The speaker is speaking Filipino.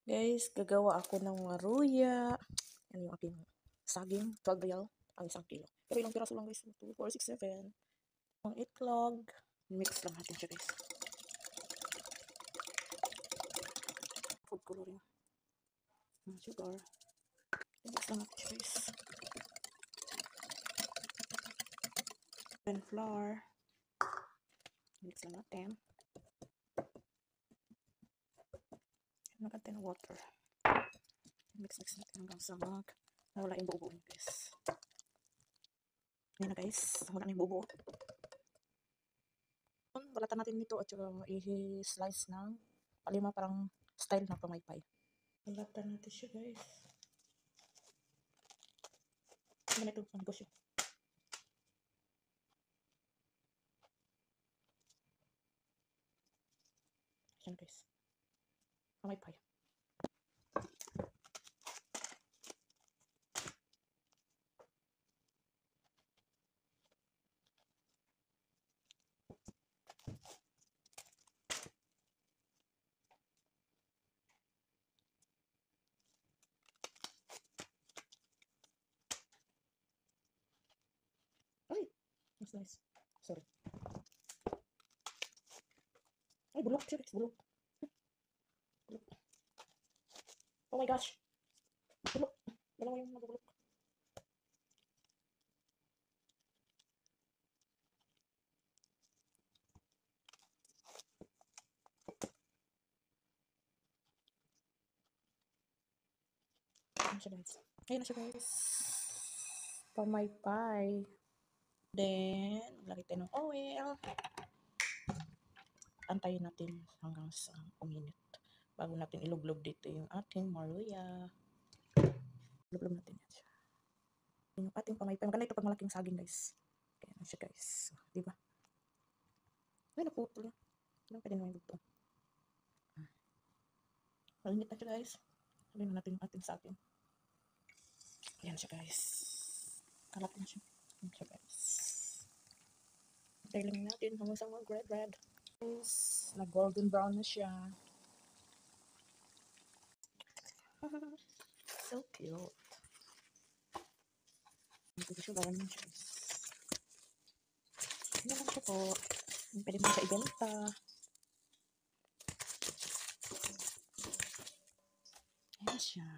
Guys, gagawa ako ng maruya. Yan yung aking saging, 12 real ang isang kilo. Pero ilang piraso lang guys, 2, 4, 6, 7. Ang itlog, mix lang natin siya guys. Food coloring. Sugar. Mix lang natin siya guys. Then flour. Mix lang natin. Natin water. Mix natin hanggang sa nawala yung buo guys. Yan na guys, wala na yung buo. Balatan natin nito at saka i-slice ng palima parang style na pamaypay. Balatan natin siya guys. Ano ito ang negosyo? Yan guys. Pamaypay. Ay! Mas nice. Sorry. Ay, bulok siya guys. Bulok. Bulok. Oh my gosh. Bulok. Dalawa yung nabubulok. Ayan siya guys. Ayan na siya guys. Pamaypay. Then, lagay tayo ng oil. Antayin natin hanggang sa uminit. Bago natin ilublob dito yung ating maruya. Ilublob natin yan siya. Yung ating pamaypay. Maganda ito pag malaking saging guys. Kaya na siya guys. Diba? Ay, naputol na. Ilang pwede naman yung dito. Malinit na siya guys. Halin na natin yung ating saging. Ayan siya guys. Kalat na siya. Ayan siya guys. Tailing natin hanggang sa mga red. Guys, na golden brown na siya. So cute. Ito siya brown na siya. Ano lang siya po. Pwede mo siya ibenta. Ayan siya.